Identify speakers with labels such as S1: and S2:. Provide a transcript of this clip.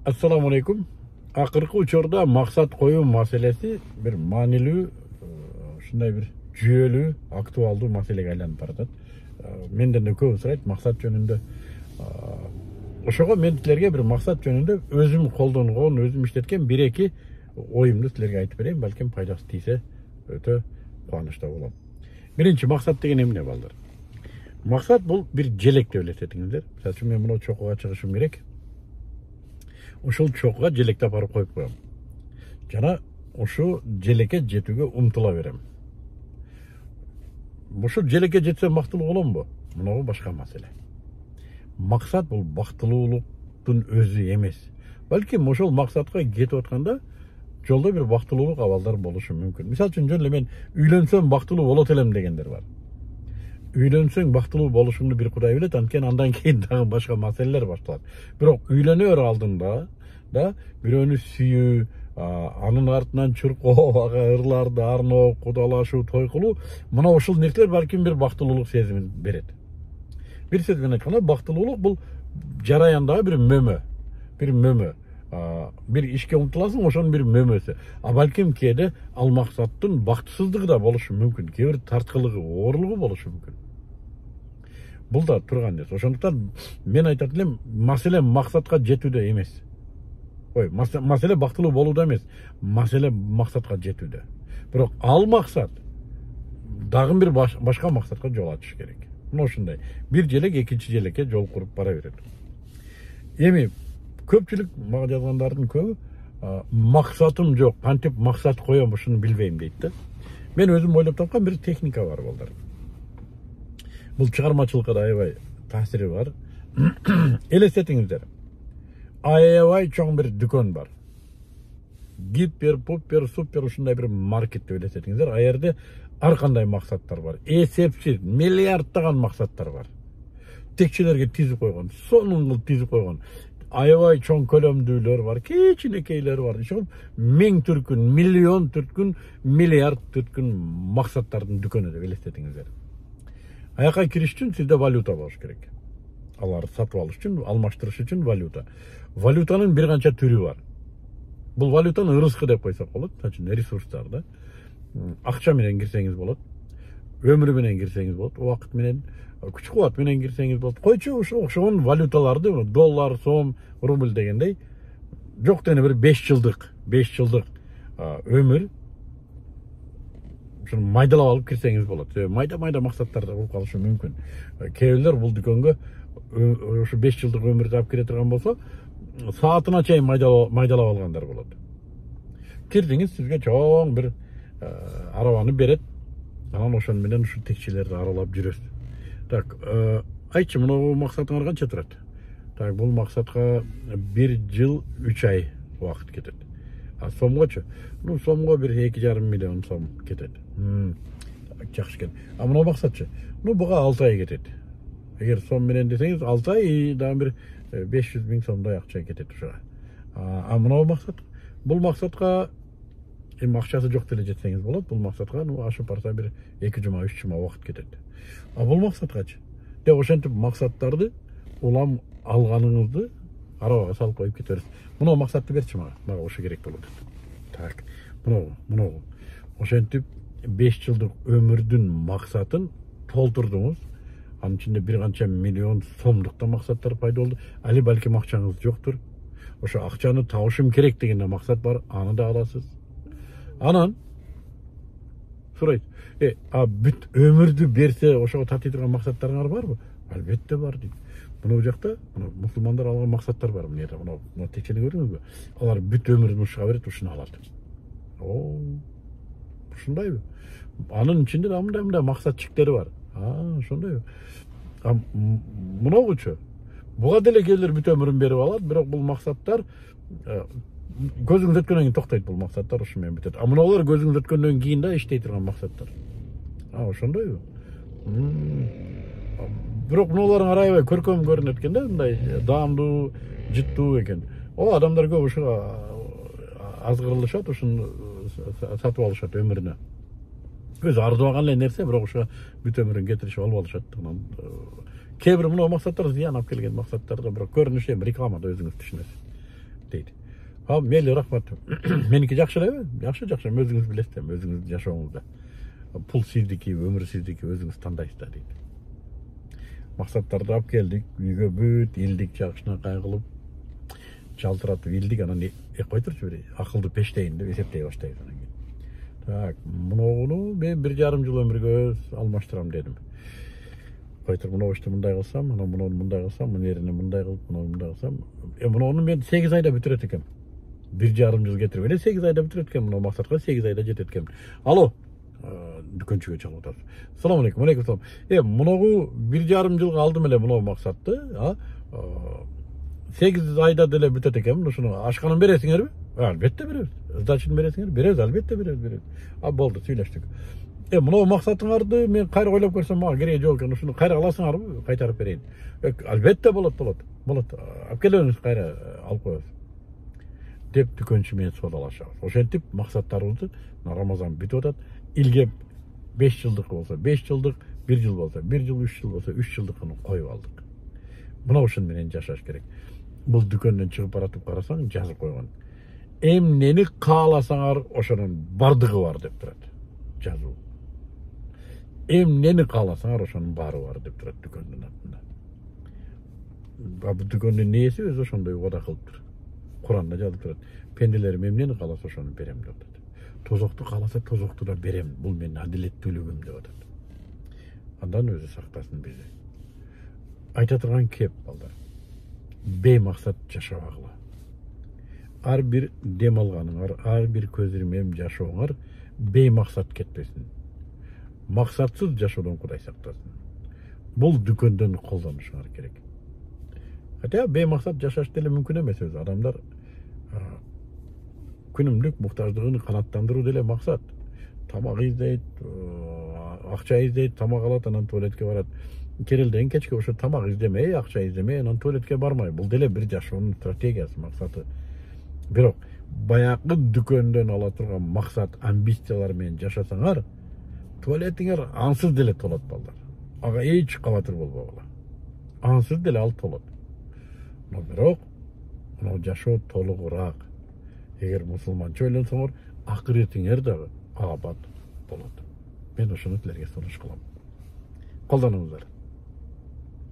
S1: Assalamu alaikum. Акыркы учурда максат коюу маселеси бир маанилүү, ушундай бир жүйөлүү, актуалдуу маселеге айланып баратат. Менден да көп сурайт максат жөнүндө. Ошого мен силерге бир максат жөнүндө өзүм колдонгон, өзүм иштеткен бир-эки оюмду силерге айтып берейин. Балким пайдасы тийсе өтө кубанычта болом. Биринчи максат деген эмне балдар? Максат бул бир желек деп элестетиңиздер. Мисалы үчүн мен мына чокуга чыгышым керек. Ошол чокуга желекти апарып коюп коем. Жана ошол желекке жетүүгө умтула берем. Ошол желекке жетсем бактылуу боломбу? Мына башка маселе. Максат бул бактылуулуктун өзү эмес. Балким ошол максатка кетип атканда жолдо бир бактылуулук абалдар болушу мүмкүн. Мисалы үчүн жөн эле мен үйлөнсөм бактылуу болот элем дегендер бар. Үйлөнсөң бактылуу болушуңду бир Кудай билет, анткени андан кийин дагы башка маселелер башталат. Бирок үйлөнөр алдында да бирөөнү сүйүү, анын артынан чуркоо, ырларды арноо, кудалашуу, той кылуу, мына ушул нерселер балким бир бактылуулук сезимин берет. Бир сөз менен айтканда, бактылуулук бул жараяндагы бир мөмө. Бир ишке умтуласың, ошонун бир мөмөсү. Балким кээде ал максаттын бактысыздыгы да болушу мүмкүн, кээ бир тарткылыгы, оорлугу болушу мүмкүн. Бул да турган нерсе. Ошондуктан мен айтат элем, маселе максатка жетүүдө эмес. Маселе бактылуу болууда эмес, маселе максатка жетүүдө. Бирок ал максат дагы бир башка максатка жол ачыш керек. Мына ушундай. Бир желек экинчи желекке жол куруп бара берет. Эми көпчүлүк мага жазгандардын көбү максатым жок, кантип максат коем, ушуну билбейм дейт да. Мен өзүм ойлоп тапкан бир техника бар балдар. Бул чыгармачылыкка да аябай таасири бар. Элестетиңиздер. Аябай чоң бир дүкөн бар. Гипер, пупер, супер ушундай бир маркет деп элестетиңиздер. А жерде ар кандай максаттар бар. Эсепсиз, миллиарддаган максаттар бар. Текчелерге тизип койгон, сонун кылып тизип койгон. Аябай чоң көлөмдүүлөр бар, кичинекейлер бар. Ошол миң түркүн, миллион түркүн, миллиард түркүн максаттардын дүкөнү деп элестетиңиздер. Аяка кириш үчүн сизде валюта болуш керек. Аларды сатып алыш үчүн, алмаштырыш үчүн валюта. Валютанын бир канча түрү бар. Бул валютаны ырыскы деп койсок болот, ресурстар да. Акча менен кирсеңиз болот, өмүр менен кирсеңиз болот, убакыт менен, күч кубат менен кирсеңиз болот. Койчу ошон валюталарды, доллар, сом, рубль дегендей, жок дегенде бир 5 жылдык өмүр ушуну майдалап алып кирсеңиз болот. Майда максаттарда болуп калышы мүмкүн. Кээ бирлер бул дүкөнгө ушу 5 жылдык өмүрдү алып кире турган болсо, саатына чейин майдалап алгандар болот. Кирдиңиз, сизге чоң бир арабаны берет. Анан ошон менен ушул текчелерди аралап жүрөсүз. Так, айтчы, мына максатыңар канча турат? Так, бул максатка 1 жыл 3 ай убакыт кетет. Сомгочу? Сомго бир 2,5 миллион сом кетет. Жакшы экен. Мына максатчы? Буга 6 ай кетет. Эгер сом менен десеңиз, 6 ай дагы бир 500 миң сомдой акча кетет ушуга. Мына максат? Бул максатка акчасы жок деле жетсеңиз болот. Бул максатка ашып барса бир 2 жума, 3 жума убакыт кетет. Бул максаткачы? Деп ошентип максаттарды улам алганыңызды арабага салып коюп кете бересиз. Мына максатты берчи мага ошо керек болот. Так, мына ошентип 5 жылдык өмүрдүн максатын толтурдуңуз. Анын ичинде бир канча миллион сомдук да максаттар пайда болду. Али балким акчаңыз жоктур. Ошо акчаны табышым керек деген максат бар, аны да аласыз. Анан сурайт, бүт өмүрдү берсе ошого татый турган максаттарыңар барбы? Албетте бар дейт. Мына жакта мусулмандар алган максаттар бар. Мына текчени көрдүңүзбү? Алар бүт өмүрүн ушуга берет, ушуну алат. Ушундайбы? Анын ичинде да мындай максатчиктери бар. Ошондойбу? Мынагучу? Буга деле келер бүт өмүрүн берип алат, бирок бул максаттар көзүңүз өткөндөн кийин токтойт, бул максаттар ушу менен бүтөт. Мыналар көзүңүз өткөндөн кийин да иштей турган максаттар. Ошондойбу? Бирок мыналарың аябай көркөм көрүнөт экен да, мындай даамдуу, жыттуу экен. Адамдар көп ушуга азгырылышат, ушуну сатып алышат өмүрүнө. Өзү ардыбаган эле нерсе, бирок ушуга бүт өмүрүн кетиришип алып алышат. Кээ бир мына максаттар зыян алып келген максаттарда, бирок көрүнүшү эми рекламада өзүңүз түшүнөсүз. deydi. Ha meyli рахмат. Meniki жакшы элеби? Жакшы, өзүңүз билесиз, өзүңүздүн жашооңузда. Пул сиздики, өмүр сиздики, өзүңүз тандайсыз да дейт. Максаттарды алып келдик, үйгө бүт элдик жакшына кайгылып, жалтыратып элдик, анан кой турчу бир акылды пештейин деп эсептей баштайбыз анан кийин. Так, муну мен 1,5 жыл өмүргө алмаштырам дедим. Кой тур, муну ишти мындай кылсам, анан муну мындай кылсам, мынерини мындай кылып, муну мындай кылсам, муну мен 8 айда бүтүрөт экенмин. 1,5 жыл кетирип эле 8 айда бүтүрөт экен, муну максатка 8 айда жетет экен. Алло, дүкөнчүгө чалып атат. Салам алейкум, алейкум салам. Мунугу 1,5 жылга алдым эле муну максатты, 8 айда деле бүтөт экен. Ушуну ашканын бересиңерби? Албетте беребиз. Сдачаны бересиңерби? Беребиз, албетте беребиз. Болду, сүйлөштүк. Муну максатыңарды мен кайра ойлоп көрсөм, мага кереги жок экен. Ушуну кайра аласыңарбы? Кайтарып берейин. Албетте болот. Алып келиңиз, кайра алып коебуз. Деп дүкөнчү менен соодалашабыз. Ошентип максаттарыбызды Рамазан бүтүп атат. Илге 5 жылдык болсо 5 жылдык, 1 жыл болсо 1 жыл, 3 жыл болсо 3 жылдыкын коюп алдык. Мына ушун менен жашаш керек. Бул дүкөндөн чыгып баратып карасаң, жазып койгон. Эмнени кааласаңар ошонун бардыгы бар деп турат. Жазуу. Эмнени кааласаңар ошонун баары бар деп турат дүкөндүн атында. Бул дүкөндүн нээси өзү ошондой убада кылып тур. Куранда жазылып турат. Пенделерим эмнени кааласа ошону берем деп атат. Тозокту кааласа тозокту да берем. Бул менин адилеттүүлүгүм деп атат. Андан өзү сактасын бизди. Айта турган кеп балдар. Беймаксат жашабагыла. Ар бир дем алганыңар, ар бир көз ирмем жашооңар беймаксат кетпесин. Максатсыз жашоодон Кудай сактасын. Бул дүкөндөн колдонушуңар керек. Хотя беймаксат жашаш деле мүмкүн эмес өзү. Адамдар күнүмдүк муктаждыгын канааттандыруу деле максат. Тамак издейт, акча издейт, тамак алат, анан туалетке барат. Керелден кечке ошо тамак издемей, акча издемей, анан туалетке бармай. Бул деле бир жашоонун стратегиясы, максаты. Бирок баягы дүкөндөн ала турган максат, амбициялар менен жашасаңар, туалетиңер ансыз деле толот балдар. Ага эч кабатыр болбогула. Ансыз деле ал толот. Но бирок мына жашоо толугураак. Эгер мусулманча ойлонсоңор, акыретиңер дагы абат болот. Мен ошону силерге сунуш кылам. Колдонуңуздар.